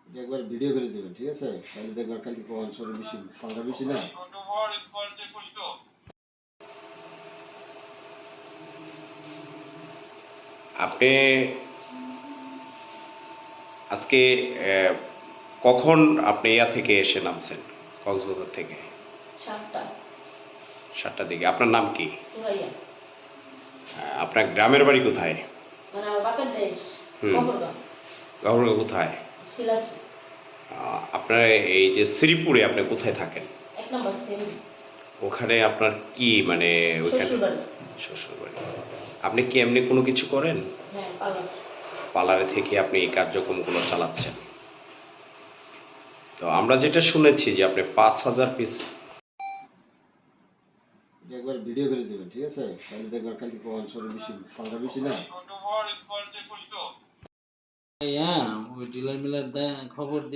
এটা একবার ভিডিও করে দেবেন, ঠিক আছে? তাহলে দেখবার কালকে প্রমাণ সরে বেশি সংখ্যা বেশি না। আপনি আজকে কখন আপনি ইয়া থেকে এসে নামছেন কক্সবাজার থেকে? 7টার দিকে। আপনার নাম কি? সুরাইয়া। আপনার গ্রামের বাড়ি কোথায়? মানে আমার বাপের দেশ হুম। গফরগাঁও। গফরগাঁও কোথায়? শিলাসী। আপনার এই যে শ্রীপুরে আপনি কোথায় থাকেন? 1 নম্বর সেমি। ওখানে আপনার কি মানে ওইখানে শ্বশুরবাড়ি। শ্বশুরবাড়ি। আপনি কি এমনি কোনো কিছু করেন? হ্যাঁ, পার্লার। পার্লারে থেকে আপনি এই কার্যক্রমগুলো চালাচ্ছেন? তো আমরা যেটা শুনেছি যে আপনি 5,000 পিস। এটা একবার ভিডিও করে দেবেন, ঠিক আছে? তাহলে দেখবার কালকে প্রমাণ সরে বেশি সংখ্যা বেশি না। হ্যাঁ, ওই ডিলার মিলার খবর দিয়ে